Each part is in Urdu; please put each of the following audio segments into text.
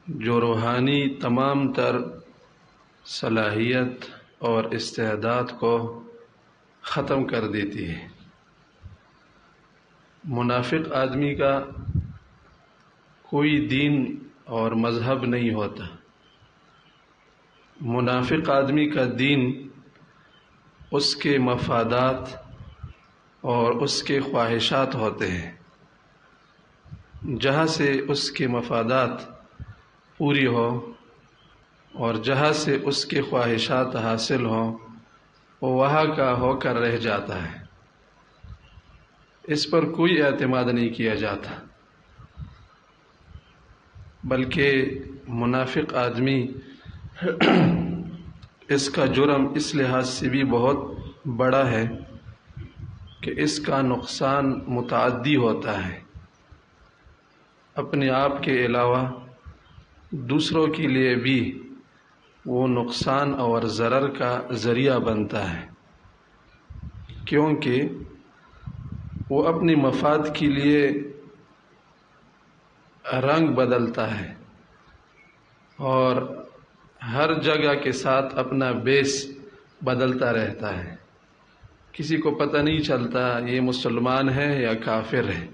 جو روحانی تمام تر صلاحیت اور استعداد کو ختم کر دیتی ہے۔ منافق آدمی کا کوئی دین اور مذہب نہیں ہوتا۔ منافق آدمی کا دین اس کے مفادات اور اس کے خواہشات ہوتے ہیں۔ جہاں سے اس کے مفادات پوری ہو اور جہاں سے اس کے خواہشات حاصل ہوں وہ وہاں کا ہو کر رہ جاتا ہے، اس پر کوئی اعتماد نہیں کیا جاتا۔ بلکہ منافق آدمی اس کا جرم اس لحاظ سے بھی بہت بڑا ہے کہ اس کا نقصان متعدی ہوتا ہے، اپنے آپ کے علاوہ دوسروں کے لیے بھی وہ نقصان اور ضرر کا ذریعہ بنتا ہے، کیونکہ وہ اپنی مفاد کے لیے رنگ بدلتا ہے اور ہر جگہ کے ساتھ اپنا بیس بدلتا رہتا ہے۔ کسی کو پتہ نہیں چلتا یہ مسلمان ہے یا کافر ہے،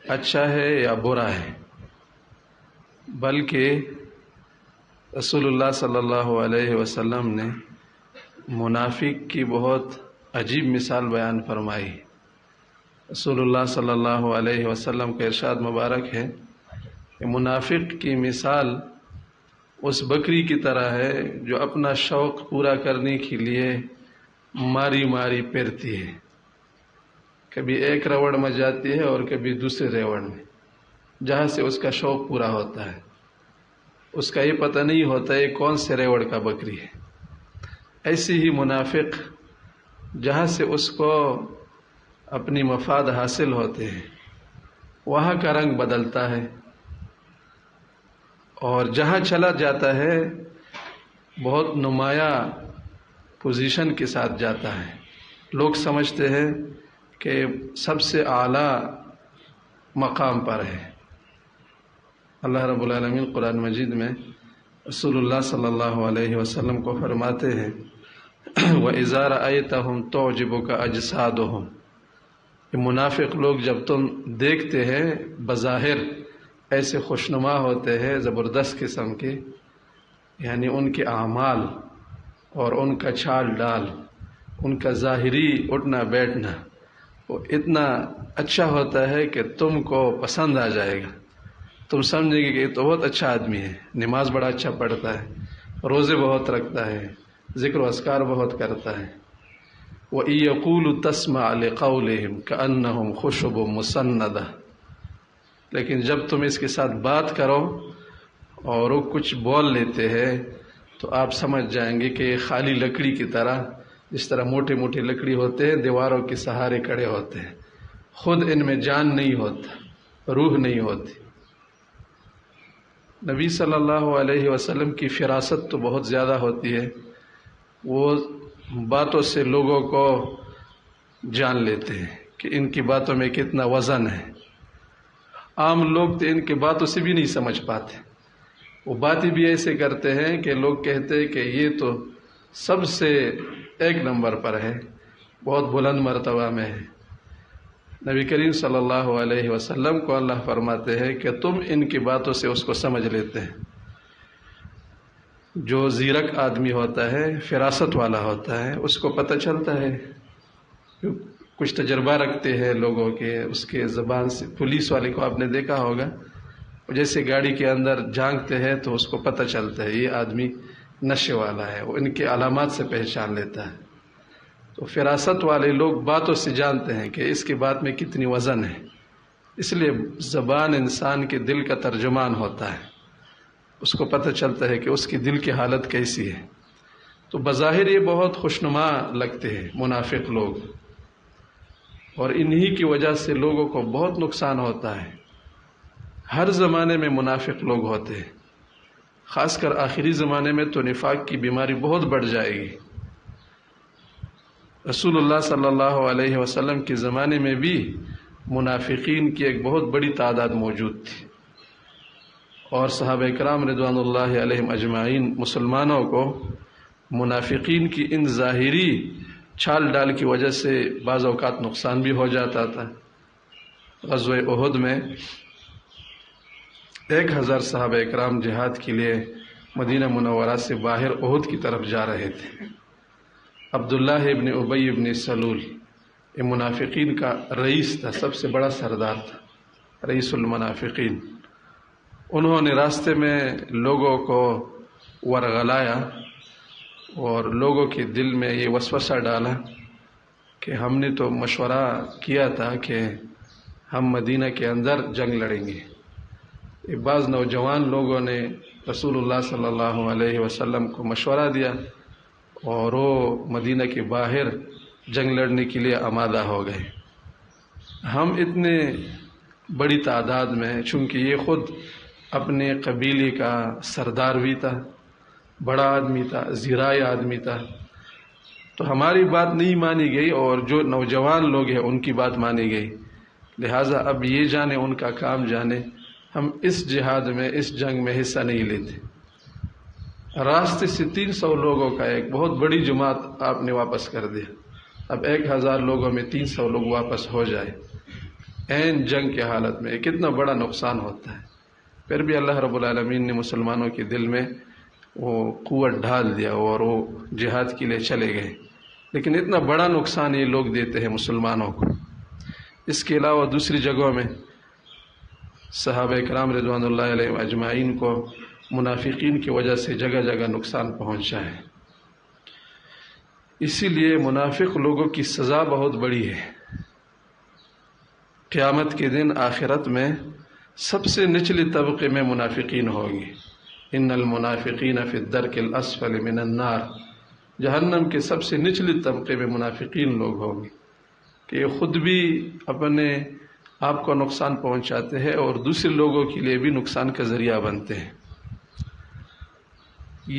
اچھا ہے یا برا ہے۔ بلکہ رسول اللہ صلی اللہ علیہ وسلم نے منافق کی بہت عجیب مثال بیان فرمائی۔ رسول اللہ صلی اللہ علیہ وسلم کا ارشاد مبارک ہے کہ منافق کی مثال اس بکری کی طرح ہے جو اپنا شوق پورا کرنے کے لیے ماری ماری پھرتی ہے، کبھی ایک روڑ میں جاتی ہے اور کبھی دوسرے روڑ میں، جہاں سے اس کا شوق پورا ہوتا ہے۔ اس کا یہ پتہ نہیں ہوتا ہے کون سے ریوڑ کا بکری ہے۔ ایسے ہی منافق جہاں سے اس کو اپنی مفاد حاصل ہوتے ہیں وہاں کا رنگ بدلتا ہے اور جہاں چلا جاتا ہے بہت نمایاں پوزیشن کے ساتھ جاتا ہے۔ لوگ سمجھتے ہیں کہ سب سے اعلیٰ مقام پر ہے۔ اللہ رب العالمین قرآن مجید میں رسول اللہ صلی اللہ علیہ وسلم کو فرماتے ہیں وَإِذَا رَأَيْتَهُمْ تُعْجِبُكَ أَجْسَادُهُمْ، یہ منافق لوگ جب تم دیکھتے ہیں بظاہر ایسے خوشنما ہوتے ہیں زبردست قسم کے، یعنی ان کے اعمال اور ان کا چال ڈال، ان کا ظاہری اٹھنا بیٹھنا وہ اتنا اچھا ہوتا ہے کہ تم کو پسند آ جائے گا۔ تم سمجھیں گے کہ یہ تو بہت اچھا آدمی ہے، نماز بڑا اچھا پڑھتا ہے، روزے بہت رکھتا ہے، ذکر و اذکار بہت کرتا ہے۔ وَإِن يَقُولُوا تَسْمَعْ لِقَوْلِهِمْ كَأَنَّهُمْ خُشُبٌ مُّسَنَّدَةٌ، لیکن جب تم اس کے ساتھ بات کرو اور وہ کچھ بول لیتے ہیں تو آپ سمجھ جائیں گے کہ یہ خالی لکڑی کی طرح، جس طرح موٹے موٹے لکڑی ہوتے ہیں دیواروں کے سہارے کھڑے ہوتے ہیں، خود ان میں جان نہیں ہوتا، روح نہیں ہوتی۔ نبی صلی اللہ علیہ وسلم کی فراست تو بہت زیادہ ہوتی ہے، وہ باتوں سے لوگوں کو جان لیتے ہیں کہ ان کی باتوں میں کتنا وزن ہے۔ عام لوگ تو ان کی باتوں سے بھی نہیں سمجھ پاتے، وہ باتیں بھی ایسے کرتے ہیں کہ لوگ کہتے ہیں کہ یہ تو سب سے ایک نمبر پر ہے، بہت بلند مرتبہ میں ہے۔ نبی کریم صلی اللہ علیہ وسلم کو اللہ فرماتے ہیں کہ تم ان کی باتوں سے اس کو سمجھ لیتے ہیں۔ جو زیرک آدمی ہوتا ہے، فراست والا ہوتا ہے، اس کو پتہ چلتا ہے، کچھ تجربہ رکھتے ہیں لوگوں کے، اس کے زبان سے۔ پولیس والے کو آپ نے دیکھا ہوگا، جیسے گاڑی کے اندر جھانکتے ہیں تو اس کو پتہ چلتا ہے یہ آدمی نشے والا ہے، وہ ان کے علامات سے پہچان لیتا ہے۔ تو فراست والے لوگ باتوں سے جانتے ہیں کہ اس کی بات میں کتنی وزن ہے، اس لیے زبان انسان کے دل کا ترجمان ہوتا ہے، اس کو پتہ چلتا ہے کہ اس کی دل کی حالت کیسی ہے۔ تو بظاہر یہ بہت خوشنما لگتے ہیں منافق لوگ، اور انہی کی وجہ سے لوگوں کو بہت نقصان ہوتا ہے۔ ہر زمانے میں منافق لوگ ہوتے ہیں، خاص کر آخری زمانے میں تو نفاق کی بیماری بہت بڑھ جائے گی۔ رسول اللہ صلی اللہ علیہ وسلم کے زمانے میں بھی منافقین کی ایک بہت بڑی تعداد موجود تھی، اور صحابہ کرام رضوان اللہ علیہم اجمعین مسلمانوں کو منافقین کی ان ظاہری چھال ڈال کی وجہ سے بعض اوقات نقصان بھی ہو جاتا تھا۔ غزوہ احد میں 1000 صحابہ کرام جہاد کے لیے مدینہ منورہ سے باہر احد کی طرف جا رہے تھے۔ عبداللہ ابن ابی ابن سلول یہ منافقین کا رئیس تھا، سب سے بڑا سردار تھا، رئیس المنافقین۔ انہوں نے راستے میں لوگوں کو ورغلایا اور لوگوں کے دل میں یہ وسوسہ ڈالا کہ ہم نے تو مشورہ کیا تھا کہ ہم مدینہ کے اندر جنگ لڑیں گے۔ بعض نوجوان لوگوں نے رسول اللہ صلی اللہ علیہ وسلم کو مشورہ دیا اور وہ مدینہ کے باہر جنگ لڑنے کے لیے آمادہ ہو گئے۔ ہم اتنے بڑی تعداد میں، چونکہ یہ خود اپنے قبیلے کا سردار بھی تھا، بڑا آدمی تھا، زیرائے آدمی تھا، تو ہماری بات نہیں مانی گئی اور جو نوجوان لوگ ہیں ان کی بات مانی گئی۔ لہٰذا اب یہ جانے ان کا کام جانے، ہم اس جہاد میں، اس جنگ میں حصہ نہیں لیتے۔ راستے سے 300 لوگوں کا ایک بہت بڑی جماعت آپ نے واپس کر دیا۔ اب 1000 لوگوں میں 300 لوگ واپس ہو جائے عین جنگ کے حالت میں، کتنا بڑا نقصان ہوتا ہے۔ پھر بھی اللہ رب العالمین نے مسلمانوں کے دل میں وہ قوت ڈال دیا اور وہ جہاد کے لیے چلے گئے، لیکن اتنا بڑا نقصان یہ لوگ دیتے ہیں مسلمانوں کو۔ اس کے علاوہ دوسری جگہوں میں صحابہ کرام رضوان اللہ علیہ اجمعین کو منافقین کی وجہ سے جگہ جگہ نقصان پہنچا ہے۔ اسی لیے منافق لوگوں کی سزا بہت بڑی ہے۔ قیامت کے دن آخرت میں سب سے نچلے طبقے میں منافقین ہوں گے۔ ان المنافقین فی الدرک الاسفل من النار، جہنم کے سب سے نچلے طبقے میں منافقین لوگ ہوں گے کہ یہ خود بھی اپنے آپ کو نقصان پہنچاتے ہیں اور دوسرے لوگوں کے لیے بھی نقصان کا ذریعہ بنتے ہیں۔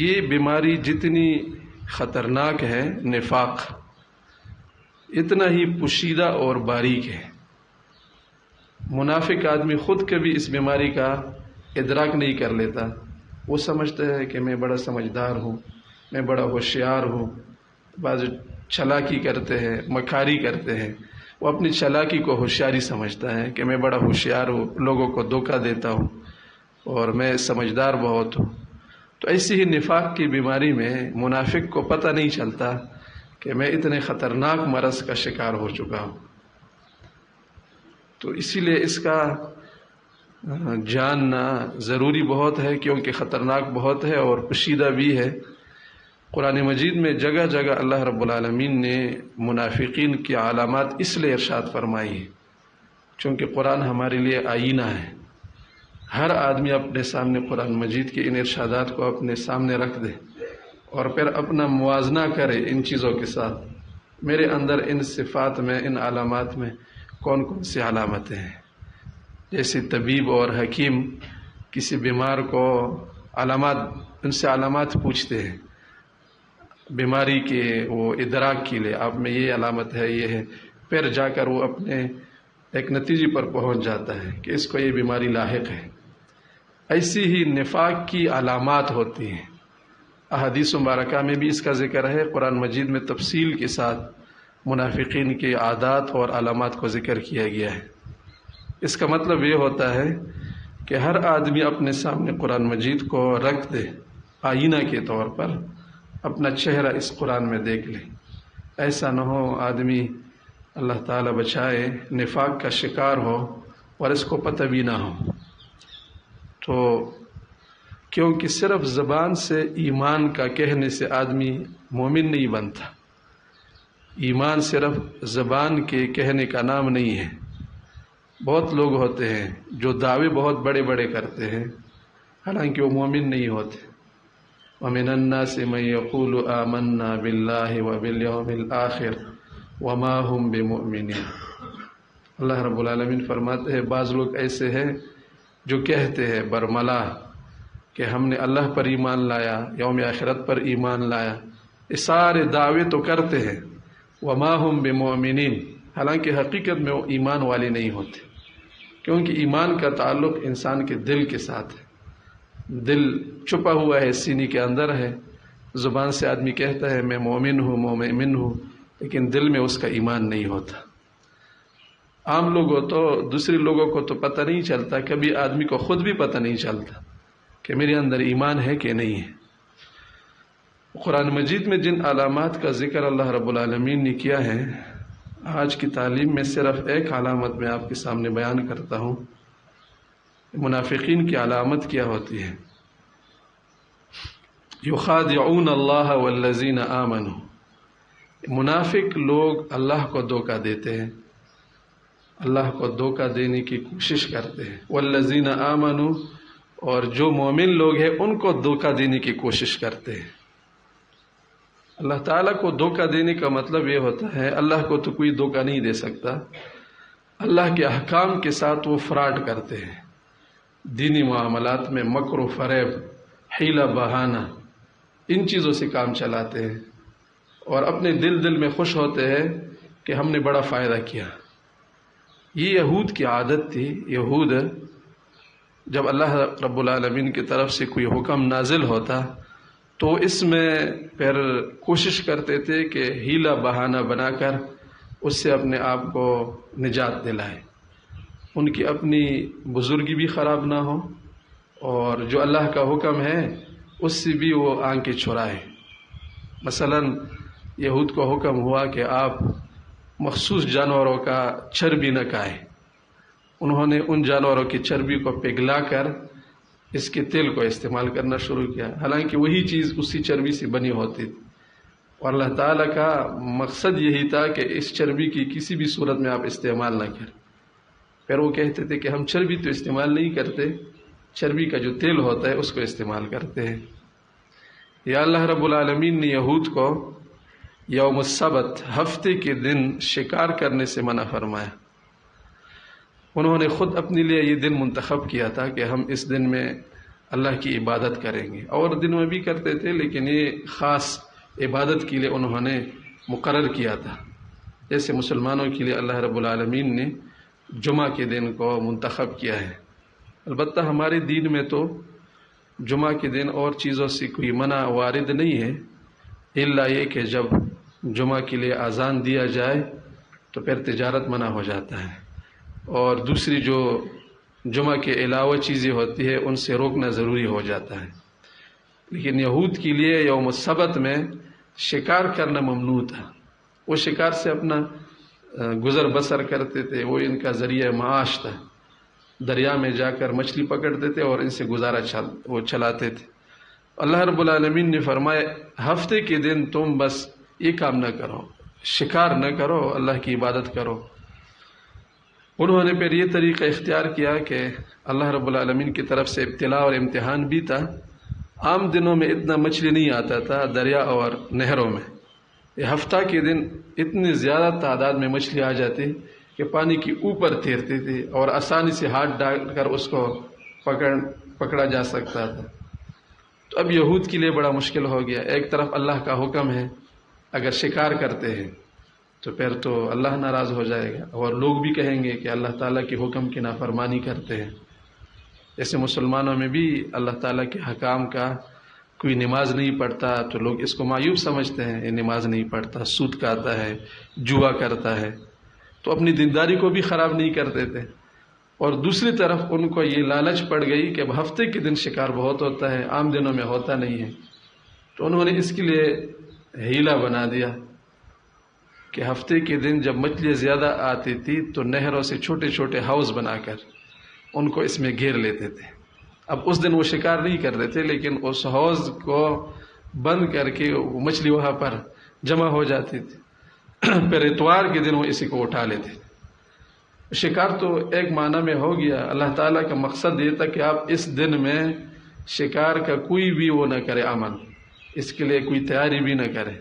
یہ بیماری جتنی خطرناک ہے، نفاق، اتنا ہی پوشیدہ اور باریک ہے۔ منافق آدمی خود کبھی اس بیماری کا ادراک نہیں کر لیتا۔ وہ سمجھتا ہے کہ میں بڑا سمجھدار ہوں، میں بڑا ہوشیار ہوں۔ بعض چالاکی کرتے ہیں، مکاری کرتے ہیں، وہ اپنی چالاکی کو ہوشیاری سمجھتا ہے کہ میں بڑا ہوشیار ہوں، لوگوں کو دھوکہ دیتا ہوں اور میں سمجھدار بہت ہوں۔ تو ایسی ہی نفاق کی بیماری میں منافق کو پتہ نہیں چلتا کہ میں اتنے خطرناک مرض کا شکار ہو چکا ہوں۔ تو اسی لیے اس کا جاننا ضروری بہت ہے، کیونکہ خطرناک بہت ہے اور پوشیدہ بھی ہے۔ قرآن مجید میں جگہ جگہ اللہ رب العالمین نے منافقین کی علامات اس لیے ارشاد فرمائی ہے چونکہ قرآن ہمارے لیے آئینہ ہے۔ ہر آدمی اپنے سامنے قرآن مجید کے ان ارشادات کو اپنے سامنے رکھ دے اور پھر اپنا موازنہ کرے ان چیزوں کے ساتھ، میرے اندر ان صفات میں، ان علامات میں کون کون سی علامتیں ہیں۔ جیسے طبیب اور حکیم کسی بیمار کو ان سے علامات پوچھتے ہیں بیماری کے وہ ادراک کے لیے، آپ میں یہ علامت ہے، یہ ہے، پھر جا کر وہ اپنے ایک نتیجے پر پہنچ جاتا ہے کہ اس کو یہ بیماری لاحق ہے۔ ایسی ہی نفاق کی علامات ہوتی ہیں۔ احادیث مبارکہ میں بھی اس کا ذکر ہے، قرآن مجید میں تفصیل کے ساتھ منافقین کے عادات اور علامات کو ذکر کیا گیا ہے۔ اس کا مطلب یہ ہوتا ہے کہ ہر آدمی اپنے سامنے قرآن مجید کو رکھ دے، آئینہ کے طور پر اپنا چہرہ اس قرآن میں دیکھ لے۔ ایسا نہ ہو آدمی، اللہ تعالیٰ بچائے، نفاق کا شکار ہو اور اس کو پتہ بھی نہ ہو۔ تو کیونکہ صرف زبان سے ایمان کا کہنے سے آدمی مومن نہیں بنتا، ایمان صرف زبان کے کہنے کا نام نہیں ہے۔ بہت لوگ ہوتے ہیں جو دعوے بہت بڑے بڑے کرتے ہیں، حالانکہ وہ مومن نہیں ہوتے۔ وَمِنَ النَّاسِ مَن يَقُولُ آمَنَّا بِاللَّهِ وَبِالْيَوْمِ الْآخِرِ وَمَا هُمْ بِمُؤْمِنِينَ۔ اللہ رب العالمین فرماتے ہیں بعض لوگ ایسے ہیں جو کہتے ہیں برملا کہ ہم نے اللہ پر ایمان لایا، یوم آخرت پر ایمان لایا، یہ سارے دعوے تو کرتے ہیں، وَمَا هُمْ بِمُؤْمِنِينَ، حالانکہ حقیقت میں وہ ایمان والے نہیں ہوتے، کیونکہ ایمان کا تعلق انسان کے دل کے ساتھ ہے۔ دل چھپا ہوا ہے، سینے کے اندر ہے، زبان سے آدمی کہتا ہے میں مومن ہوں مومن ہوں، لیکن دل میں اس کا ایمان نہیں ہوتا۔ عام لوگوں تو دوسرے لوگوں کو تو پتہ نہیں چلتا، کبھی آدمی کو خود بھی پتہ نہیں چلتا کہ میرے اندر ایمان ہے کہ نہیں ہے۔ قرآن مجید میں جن علامات کا ذکر اللہ رب العالمین نے کیا ہے، آج کی تعلیم میں صرف ایک علامت میں آپ کے سامنے بیان کرتا ہوں۔ منافقین کی علامت کیا ہوتی ہے؟ یخادعون اللہ والذین آمنوا، منافق لوگ اللہ کو دھوکہ دیتے ہیں، اللہ کو دھوکہ دینے کی کوشش کرتے ہیں۔ والذین آمنوا، اور جو مومن لوگ ہیں ان کو دھوکہ دینے کی کوشش کرتے ہیں۔ اللہ تعالیٰ کو دھوکہ دینے کا مطلب یہ ہوتا ہے، اللہ کو تو کوئی دھوکہ نہیں دے سکتا، اللہ کے احکام کے ساتھ وہ فراڈ کرتے ہیں، دینی معاملات میں مکر و فریب، حیلہ بہانہ، ان چیزوں سے کام چلاتے ہیں، اور اپنے دل میں خوش ہوتے ہیں کہ ہم نے بڑا فائدہ کیا۔ یہ یہود کی عادت تھی۔ یہود جب اللہ رب العالمین کی طرف سے کوئی حکم نازل ہوتا تو اس میں پھر کوشش کرتے تھے کہ حیلہ بہانہ بنا کر اس سے اپنے آپ کو نجات دلائے، ان کی اپنی بزرگی بھی خراب نہ ہو، اور جو اللہ کا حکم ہے اس سے بھی وہ آنکھیں چھرائے۔ مثلا یہود کو حکم ہوا کہ آپ مخصوص جانوروں کا چربی نہ کھائیں، انہوں نے ان جانوروں کی چربی کو پگھلا کر اس کے تیل کو استعمال کرنا شروع کیا، حالانکہ وہی چیز اسی چربی سے بنی ہوتی تھی، اور اللہ تعالیٰ کا مقصد یہی تھا کہ اس چربی کی کسی بھی صورت میں آپ استعمال نہ کریں۔ پھر وہ کہتے تھے کہ ہم چربی تو استعمال نہیں کرتے، چربی کا جو تیل ہوتا ہے اس کو استعمال کرتے ہیں۔ یا اللہ رب العالمین نے یہود کو یوم السبت، ہفتے کے دن شکار کرنے سے منع فرمایا۔ انہوں نے خود اپنے لیے یہ دن منتخب کیا تھا کہ ہم اس دن میں اللہ کی عبادت کریں گے، اور دن میں بھی کرتے تھے لیکن یہ خاص عبادت کے لیے انہوں نے مقرر کیا تھا، جیسے مسلمانوں کے لیے اللہ رب العالمین نے جمعہ کے دن کو منتخب کیا ہے۔ البتہ ہمارے دین میں تو جمعہ کے دن اور چیزوں سے کوئی منع وارد نہیں ہے، الا یہ کہ جب جمعہ کے لیے اذان دیا جائے تو پھر تجارت منع ہو جاتا ہے، اور دوسری جو جمعہ کے علاوہ چیزیں ہوتی ہیں ان سے روکنا ضروری ہو جاتا ہے۔ لیکن یہود کے لیے یوم السبت میں شکار کرنا ممنوع تھا، وہ شکار سے اپنا گزر بسر کرتے تھے، وہ ان کا ذریعہ معاش تھا، دریا میں جا کر مچھلی پکڑتے تھے اور ان سے گزارا وہ چلاتے تھے۔ اللہ رب العالمین نے فرمایا ہفتے کے دن تم بس یہ کام نہ کرو، شکار نہ کرو، اللہ کی عبادت کرو۔ انہوں نے پھر یہ طریقہ اختیار کیا کہ اللہ رب العالمین کی طرف سے ابتلاء اور امتحان بھی تھا۔ عام دنوں میں اتنا مچھلی نہیں آتا تھا دریا اور نہروں میں، یہ ہفتہ کے دن اتنی زیادہ تعداد میں مچھلی آ جاتی کہ پانی کے اوپر تیرتی تھی اور آسانی سے ہاتھ ڈال کر اس کو پکڑا جا سکتا تھا۔ تو اب یہود کے لیے بڑا مشکل ہو گیا، ایک طرف اللہ کا حکم ہے، اگر شکار کرتے ہیں تو پھر تو اللہ ناراض ہو جائے گا، اور لوگ بھی کہیں گے کہ اللہ تعالیٰ کے حکم کی نافرمانی کرتے ہیں۔ جیسے مسلمانوں میں بھی اللہ تعالیٰ کے حکام کا کوئی نماز نہیں پڑھتا تو لوگ اس کو معیوب سمجھتے ہیں، یہ نماز نہیں پڑھتا، سود کھاتا ہے، جوا کرتا ہے، تو اپنی دینداری کو بھی خراب نہیں کرتے تھے۔ اور دوسری طرف ان کو یہ لالچ پڑ گئی کہ اب ہفتے کے دن شکار بہت ہوتا ہے، عام دنوں میں ہوتا نہیں ہے، تو انہوں نے اس کے لیے ہیلہ بنا دیا کہ ہفتے کے دن جب مچھلیاں زیادہ آتی تھی تو نہروں سے چھوٹے چھوٹے ہاؤس بنا کر ان کو اس میں گھیر لیتے تھے۔ اب اس دن وہ شکار نہیں کرتے تھے لیکن اس حوض کو بند کر کے وہ مچھلی وہاں پر جمع ہو جاتی تھی، پھر اتوار کے دن وہ اسی کو اٹھا لیتے تھے۔ شکار تو ایک معنی میں ہو گیا، اللہ تعالیٰ کا مقصد یہ تھا کہ آپ اس دن میں شکار کا کوئی بھی وہ نہ کرے عمل، اس کے لیے کوئی تیاری بھی نہ کرے،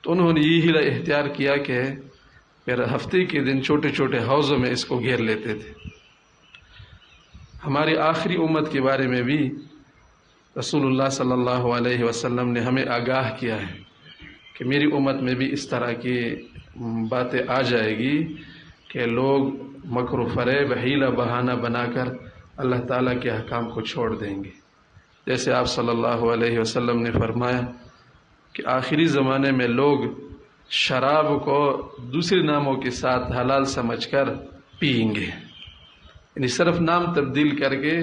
تو انہوں نے یہی اختیار کیا کہ پھر ہفتے کے دن چھوٹے چھوٹے حوضوں میں اس کو گھیر لیتے تھے۔ ہماری آخری امت کے بارے میں بھی رسول اللہ صلی اللہ علیہ وسلم نے ہمیں آگاہ کیا ہے کہ میری امت میں بھی اس طرح کی باتیں آ جائے گی کہ لوگ مکر و فریب، حیلہ بہانہ بنا کر اللہ تعالیٰ کے احکام کو چھوڑ دیں گے۔ جیسے آپ صلی اللہ علیہ وسلم نے فرمایا کہ آخری زمانے میں لوگ شراب کو دوسرے ناموں کے ساتھ حلال سمجھ کر پئیں گے، یعنی صرف نام تبدیل کر کے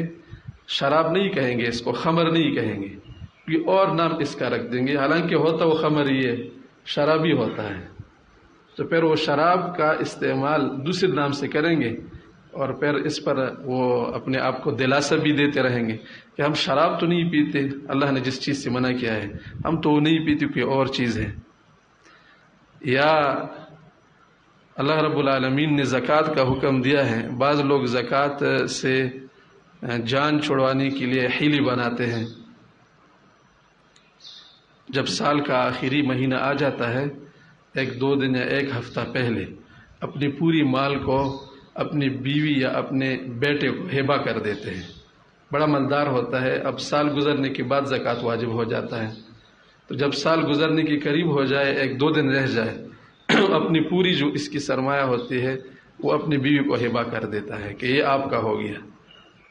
شراب نہیں کہیں گے، اس کو خمر نہیں کہیں گے، یہ اور نام اس کا رکھ دیں گے، حالانکہ ہوتا وہ خمر ہی ہے، شراب ہی ہوتا ہے۔ تو پھر وہ شراب کا استعمال دوسرے نام سے کریں گے، اور پھر اس پر وہ اپنے آپ کو دلاسا بھی دیتے رہیں گے کہ ہم شراب تو نہیں پیتے، اللہ نے جس چیز سے منع کیا ہے ہم تو وہ نہیں پیتے، کوئی اور چیز ہے۔ یا اللہ رب العالمین نے زکوٰۃ کا حکم دیا ہے، بعض لوگ زکوٰۃ سے جان چھڑوانے کے لیے حیلی بناتے ہیں۔ جب سال کا آخری مہینہ آ جاتا ہے، 1-2 دن یا 1 ہفتہ پہلے اپنی پوری مال کو اپنی بیوی یا اپنے بیٹے کو ہبہ کر دیتے ہیں، بڑا مالدار ہوتا ہے، اب سال گزرنے کے بعد زکوٰۃ واجب ہو جاتا ہے، تو جب سال گزرنے کے قریب ہو جائے، 1-2 دن رہ جائے، اپنی پوری جو اس کی سرمایہ ہوتی ہے وہ اپنی بیوی کو ہبہ کر دیتا ہے کہ یہ آپ کا ہو گیا۔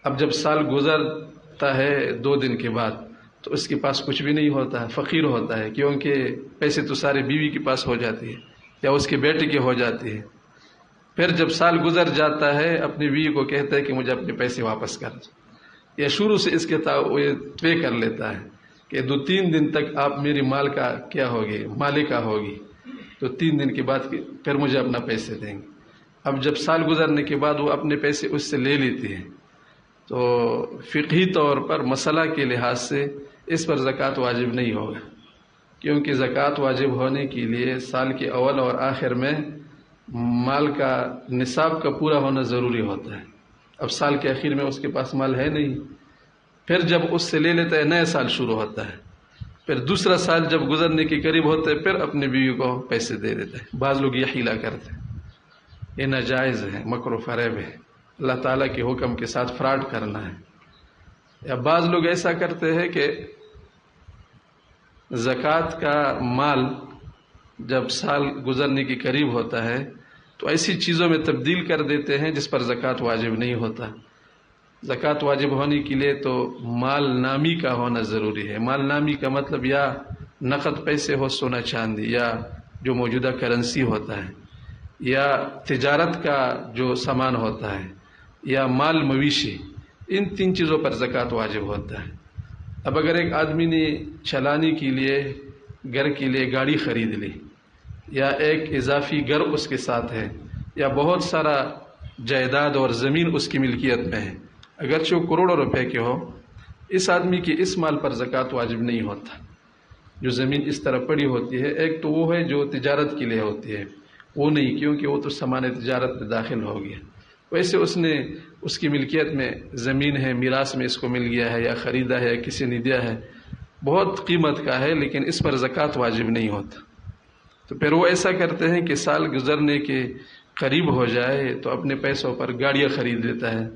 اب جب سال گزرتا ہے 2 دن کے بعد تو اس کے پاس کچھ بھی نہیں ہوتا ہے، فقیر ہوتا ہے، کیونکہ پیسے تو سارے بیوی کے پاس ہو جاتی ہے یا اس کے بیٹے کے ہو جاتی ہے۔ پھر جب سال گزر جاتا ہے اپنی بیوی کو کہتا ہے کہ مجھے اپنے پیسے واپس کر، یا شروع سے اس کے طے کر لیتا ہے کہ 2-3 دن تک آپ میری مال کا کیا ہوگی، مالکہ ہوگی، تو 3 دن کے بعد پھر مجھے اپنا پیسے دیں گے۔ اب جب سال گزرنے کے بعد وہ اپنے پیسے اس سے لے لیتی ہے، تو فقہی طور پر مسئلہ کے لحاظ سے اس پر زکوٰۃ واجب نہیں ہوگا، کیونکہ زکوٰۃ واجب ہونے کے لیے سال کے اول اور آخر میں مال کا نصاب کا پورا ہونا ضروری ہوتا ہے۔ اب سال کے آخر میں اس کے پاس مال ہے نہیں، پھر جب اس سے لے لیتا ہے نیا سال شروع ہوتا ہے، پھر دوسرا سال جب گزرنے کے قریب ہوتا ہے پھر اپنی بیوی کو پیسے دے دیتا ہے۔ بعض لوگ یہ حیلہ کرتے ہیں، یہ ناجائز ہے، مکر و فریب ہے، اللہ تعالیٰ کے حکم کے ساتھ فراڈ کرنا ہے۔ یا بعض لوگ ایسا کرتے ہیں کہ زکوٰۃ کا مال جب سال گزرنے کے قریب ہوتا ہے تو ایسی چیزوں میں تبدیل کر دیتے ہیں جس پر زکوٰۃ واجب نہیں ہوتا۔ زکوٰۃ واجب ہونے کے لیے تو مال نامی کا ہونا ضروری ہے۔ مال نامی کا مطلب یا نقد پیسے ہو، سونا چاندی، یا جو موجودہ کرنسی ہوتا ہے، یا تجارت کا جو سامان ہوتا ہے، یا مال مویشی، ان 3 چیزوں پر زکوٰۃ واجب ہوتا ہے۔ اب اگر ایک آدمی نے چلانے کے لیے گھر کے لیے گاڑی خرید لی، یا ایک اضافی گھر اس کے ساتھ ہے، یا بہت سارا جائیداد اور زمین اس کی ملکیت میں ہے، اگرچہ وہ کروڑوں روپے کے ہو، اس آدمی کی اس مال پر زکوٰۃ واجب نہیں ہوتا۔ جو زمین اس طرح پڑی ہوتی ہے، ایک تو وہ ہے جو تجارت کے لیے ہوتی ہے، وہ نہیں، کیونکہ وہ تو سامان تجارت میں داخل ہو گیا۔ ویسے اس کی ملکیت میں زمین ہے، میراث میں اس کو مل گیا ہے، یا خریدا ہے، یا کسی نے دیا ہے، بہت قیمت کا ہے، لیکن اس پر زکوٰۃ واجب نہیں ہوتا۔ تو پھر وہ ایسا کرتے ہیں کہ سال گزرنے کے قریب ہو جائے تو اپنے پیسوں پر گاڑیاں خرید لیتا ہے،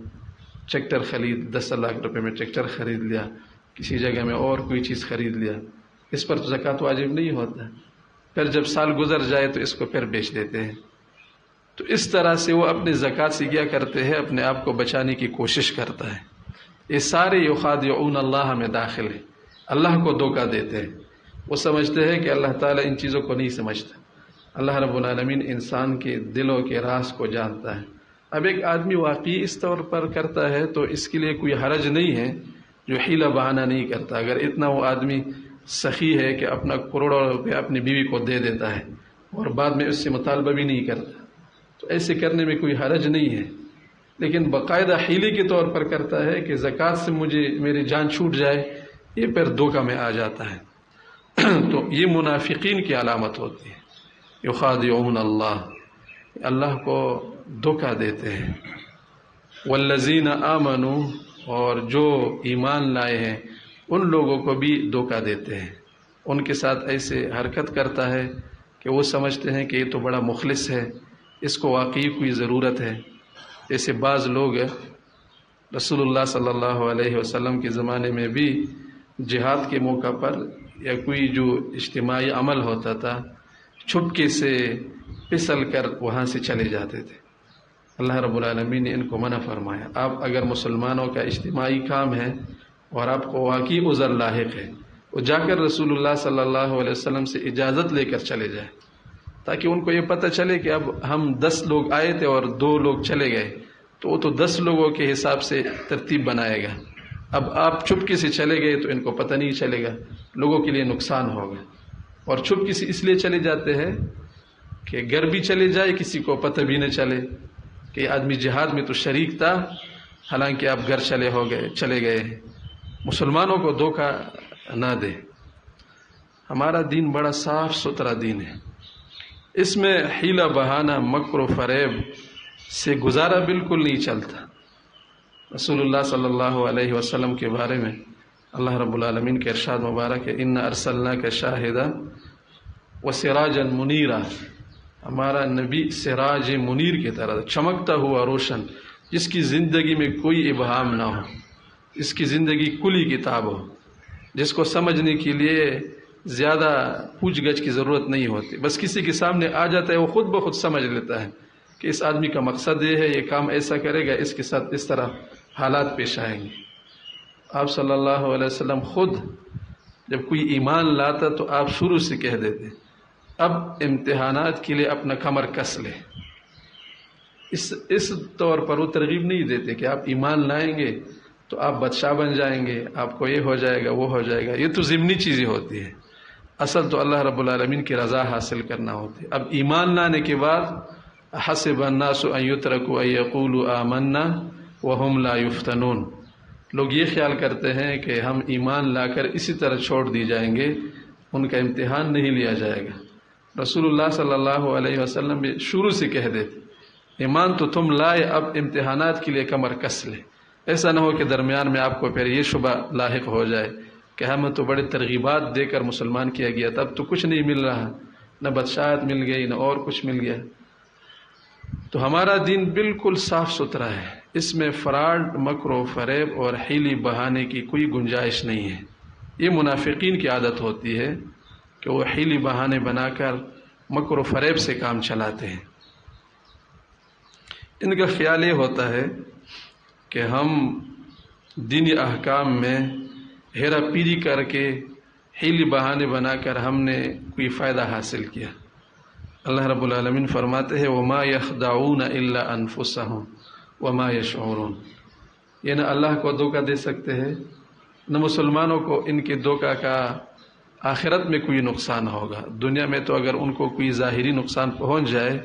ٹریکٹر خرید، 10 لاکھ روپے میں ٹریکٹر خرید لیا، کسی جگہ میں اور کوئی چیز خرید لیا، اس پر تو زکوٰۃ واجب نہیں ہوتا۔ پھر جب سال گزر جائے تو اس کو پھر بیچ دیتے ہیں۔ تو اس طرح سے وہ اپنے زکوٰۃ سے کیا کرتے ہیں، اپنے آپ کو بچانے کی کوشش کرتا ہے۔ یہ سارے یخادعون اللہ میں داخل ہے، اللہ کو دھوکہ دیتے ہیں۔ وہ سمجھتے ہیں کہ اللہ تعالیٰ ان چیزوں کو نہیں سمجھتا۔ اللہ رب العالمین انسان کے دلوں کے راز کو جانتا ہے۔ اب ایک آدمی واقعی اس طور پر کرتا ہے تو اس کے لیے کوئی حرج نہیں ہے، جو حیلہ بہانہ نہیں کرتا۔ اگر اتنا وہ آدمی سخی ہے کہ اپنا کروڑوں روپے اپنی بیوی کو دے دیتا ہے اور بعد میں اس سے مطالبہ بھی نہیں کرتا، تو ایسے کرنے میں کوئی حرج نہیں ہے۔ لیکن باقاعدہ حیلے کے طور پر کرتا ہے کہ زکوٰۃ سے میری جان چھوٹ جائے، یہ پھر دھوکہ میں آ جاتا ہے۔ تو یہ منافقین کی علامت ہوتی ہے، یخادعون اللہ کو دھوکہ دیتے ہیں۔ والذین آمنوا، اور جو ایمان لائے ہیں ان لوگوں کو بھی دھوکہ دیتے ہیں، ان کے ساتھ ایسے حرکت کرتا ہے کہ وہ سمجھتے ہیں کہ یہ تو بڑا مخلص ہے، اس کو واقعی کوئی ضرورت ہے۔ جیسے بعض لوگ رسول اللہ صلی اللہ علیہ وسلم کے زمانے میں بھی جہاد کے موقع پر یا کوئی جو اجتماعی عمل ہوتا تھا، چھپکے سے پھسل کر وہاں سے چلے جاتے تھے۔ اللہ رب العالمین نے ان کو منع فرمایا، آپ اگر مسلمانوں کا اجتماعی کام ہے اور آپ کو واقعی عذر لاحق ہے، وہ جا کر رسول اللہ صلی اللہ علیہ وسلم سے اجازت لے کر چلے جائیں، تاکہ ان کو یہ پتہ چلے کہ اب ہم 10 لوگ آئے تھے اور 2 لوگ چلے گئے، تو وہ تو 10 لوگوں کے حساب سے ترتیب بنائے گا، اب آپ چپکے سے چلے گئے تو ان کو پتہ نہیں چلے گا، لوگوں کے لیے نقصان ہوگا۔ اور چپکے سے اس لیے چلے جاتے ہیں کہ گھر بھی چلے جائے، کسی کو پتہ بھی نہ چلے کہ یہ آدمی جہاد میں تو شریک تھا، حالانکہ آپ گھر چلے گئے ہیں۔ مسلمانوں کو دھوکہ نہ دے۔ ہمارا دین بڑا صاف ستھرا دین ہے، اس میں حیلہ بہانہ، مکر و فریب سے گزارا بالکل نہیں چلتا۔ رسول اللہ صلی اللہ علیہ وسلم کے بارے میں اللہ رب العالمین کے ارشاد مبارک ہے، اِنَّا أَرْسَلْنَاكَ شَاهِدًا وَسِرَاجًا مُنِيرًا، ہمارا نبی سراج منیر کی طرح چمکتا ہوا روشن، جس کی زندگی میں کوئی ابہام نہ ہو، اس کی زندگی کھلی کتاب ہو، جس کو سمجھنے کے لیے زیادہ پوچھ گچھ کی ضرورت نہیں ہوتی، بس کسی کے سامنے آ جاتا ہے، وہ خود بخود سمجھ لیتا ہے کہ اس آدمی کا مقصد یہ ہے، یہ کام ایسا کرے گا، اس کے ساتھ اس طرح حالات پیش آئیں گے۔ آپ صلی اللہ علیہ وسلم خود جب کوئی ایمان لاتا تو آپ شروع سے کہہ دیتے اب امتحانات کے لیے اپنا کمر کس لے۔ اس طور پر وہ ترغیب نہیں دیتے کہ آپ ایمان لائیں گے تو آپ بادشاہ بن جائیں گے، آپ کو یہ ہو جائے گا، وہ ہو جائے گا، یہ تو ضمنی چیزیں ہوتی ہے، اصل تو اللہ رب العالمین کی رضا حاصل کرنا ہوتی ہے۔ اب ایمان لانے کے بعد حسب الناس ان یترکوا ان یقولوا آمنا وهم لا یفتنون، لوگ یہ خیال کرتے ہیں کہ ہم ایمان لا کر اسی طرح چھوڑ دی جائیں گے، ان کا امتحان نہیں لیا جائے گا۔ رسول اللہ صلی اللہ علیہ وسلم بھی شروع سے کہہ دیتے ایمان تو تم لائے، اب امتحانات کے لیے کمر کس لے، ایسا نہ ہو کہ درمیان میں آپ کو پھر یہ شبہ لاحق ہو جائے کہ ہمیں تو بڑے ترغیبات دے کر مسلمان کیا گیا، تب تو کچھ نہیں مل رہا، نہ بادشاہت مل گئی نہ اور کچھ مل گیا۔ تو ہمارا دین بالکل صاف ستھرا ہے، اس میں فراڈ، مکر و فریب اور حیلی بہانے کی کوئی گنجائش نہیں ہے۔ یہ منافقین کی عادت ہوتی ہے کہ وہ حیلی بہانے بنا کر مکر و فریب سے کام چلاتے ہیں۔ ان کا خیال یہ ہوتا ہے کہ ہم دینی احکام میں ہیرا پیری کر کے حیلی بہانے بنا کر ہم نے کوئی فائدہ حاصل کیا۔ اللہ رب العالمین فرماتے ہیں وَمَا يَخْدَعُونَ إِلَّا أَنفُسَهُمْ وَمَا يَشْعُرُونَ، یہ نہ اللہ کو دھوکہ دے سکتے ہیں، نہ مسلمانوں کو ان کے دھوکہ کا آخرت میں کوئی نقصان ہوگا۔ دنیا میں تو اگر ان کو کوئی ظاہری نقصان پہنچ جائے،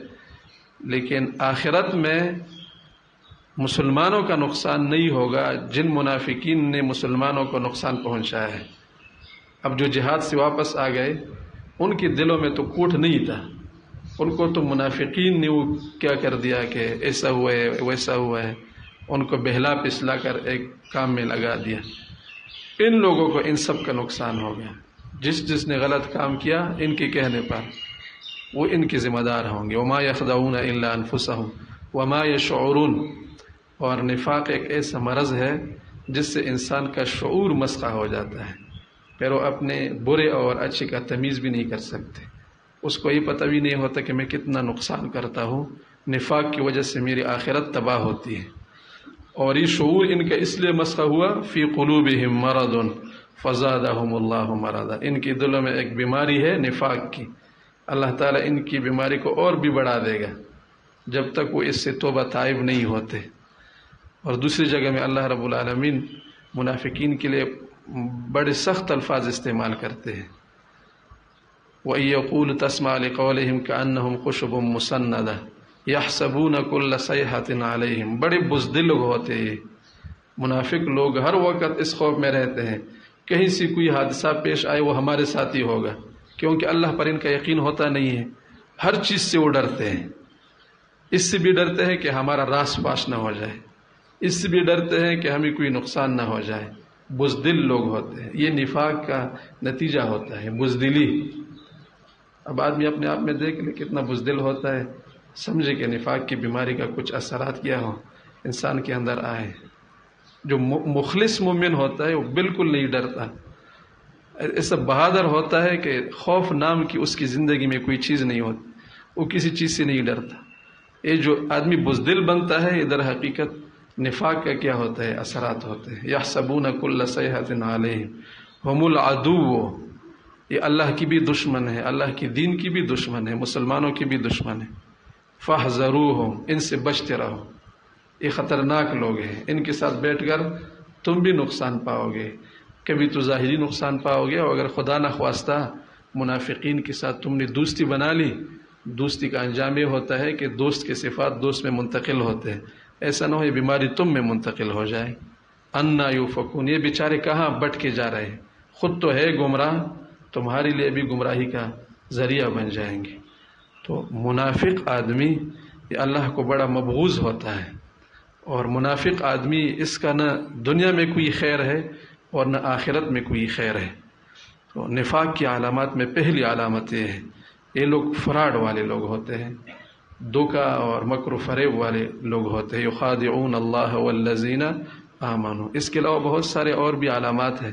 لیکن آخرت میں مسلمانوں کا نقصان نہیں ہوگا جن منافقین نے مسلمانوں کو نقصان پہنچایا ہے۔ اب جو جہاد سے واپس آ گئے، ان کے دلوں میں تو کوٹ نہیں تھا، ان کو تو منافقین نے وہ کیا کر دیا کہ ایسا ہوا ہے ویسا ہوا ہے، ان کو بہلا پسلا کر ایک کام میں لگا دیا۔ ان لوگوں کو ان سب کا نقصان ہو گیا، جس نے غلط کام کیا ان کے کہنے پر وہ ان کے ذمہ دار ہوں گے۔ وما يخدعون الا انفسهم وما يشعرون، اور نفاق ایک ایسا مرض ہے جس سے انسان کا شعور مسخ ہو جاتا ہے، پھر وہ اپنے برے اور اچھے کا تمیز بھی نہیں کر سکتے، اس کو یہ پتہ بھی نہیں ہوتا کہ میں کتنا نقصان کرتا ہوں، نفاق کی وجہ سے میری آخرت تباہ ہوتی ہے۔ اور یہ شعور ان کا اس لیے مسخ ہوا فی قلوبہم مرض فزادہم اللہ مرضا، ان کے دلوں میں ایک بیماری ہے نفاق کی، اللہ تعالیٰ ان کی بیماری کو اور بھی بڑھا دے گا جب تک وہ اس سے توبہ تائب نہیں ہوتے۔ اور دوسری جگہ میں اللہ رب العالمین منافقین کے لیے بڑے سخت الفاظ استعمال کرتے ہیں، وَإِن يَقُولُ تَسْمَعْ لِقَوْلِهِمْ كَأَنَّهُمْ خُشُبٌ مُّسَنَّدَةٌ يَحْسَبُونَ كُلَّ صَيْحَةٍ عَلَيْهِمْ، بڑے بزدل لوگ ہوتے ہیں منافق لوگ، ہر وقت اس خوف میں رہتے ہیں کہیں سے کوئی حادثہ پیش آئے وہ ہمارے ساتھ ہی ہوگا، کیونکہ اللہ پر ان کا یقین ہوتا نہیں ہے، ہر چیز سے وہ ڈرتے ہیں، اس سے بھی ڈرتے ہیں کہ ہمارا راس پاش نہ ہو جائے، اس سے بھی ڈرتے ہیں کہ ہمیں کوئی نقصان نہ ہو جائے، بزدل لوگ ہوتے ہیں، یہ نفاق کا نتیجہ ہوتا ہے، بزدلی۔ اب آدمی اپنے آپ میں دیکھ لے کتنا بزدل ہوتا ہے، سمجھے کہ نفاق کی بیماری کا کچھ اثرات کیا ہو انسان کے اندر آئے۔ جو مخلص مومن ہوتا ہے وہ بالکل نہیں ڈرتا، ایسا بہادر ہوتا ہے کہ خوف نام کی اس کی زندگی میں کوئی چیز نہیں ہوتی، وہ کسی چیز سے نہیں ڈرتا۔ یہ جو آدمی بزدل بنتا ہے یہ در حقیقت نفاق کا کیا ہوتا ہے؟ اثرات ہوتے ہیں. یحسبون کل صیحۃ علیہم ہم العدو، یہ اللہ کی بھی دشمن ہے، اللہ کی دین کی بھی دشمن ہے، مسلمانوں کی بھی دشمن ہے. فاحذروہم، ان سے بچتے رہو، یہ خطرناک لوگ ہیں، ان کے ساتھ بیٹھ کر تم بھی نقصان پاؤ گے. کبھی تو ظاہری نقصان پاؤ گے، اور اگر خدا نخواستہ منافقین کے ساتھ تم نے دوستی بنا لی، دوستی کا انجام یہ ہوتا ہے کہ دوست کے صفات دوست میں منتقل ہوتے ہیں. ایسا نہ ہو یہ بیماری تم میں منتقل ہو جائے. انا یوفکون، یہ بیچارے کہاں بٹ کے جا رہے ہیں، خود تو ہے گمراہ، تمہارے لیے بھی گمراہی کا ذریعہ بن جائیں گے. تو منافق آدمی یہ اللہ کو بڑا مبغوض ہوتا ہے، اور منافق آدمی اس کا نہ دنیا میں کوئی خیر ہے اور نہ آخرت میں کوئی خیر ہے. تو نفاق کی علامات میں پہلی علامت یہ ہے، یہ لوگ فراڈ والے لوگ ہوتے ہیں، دھوکہ اور مکر و فریب والے لوگ ہوتے ہیں. یخادعون اللہ والذین آمنوا. اس کے علاوہ بہت سارے اور بھی علامات ہیں،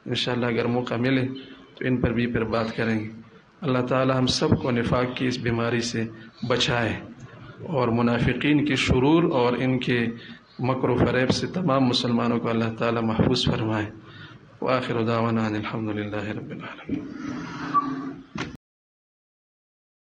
انشاءاللہ اگر موقع ملے تو ان پر بھی پھر بات کریں گے. اللہ تعالی ہم سب کو نفاق کی اس بیماری سے بچائے، اور منافقین کی شرور اور ان کے مکر و فریب سے تمام مسلمانوں کو اللہ تعالی محفوظ فرمائے. وآخر دعوانا ان الحمد للہ رب العالمین.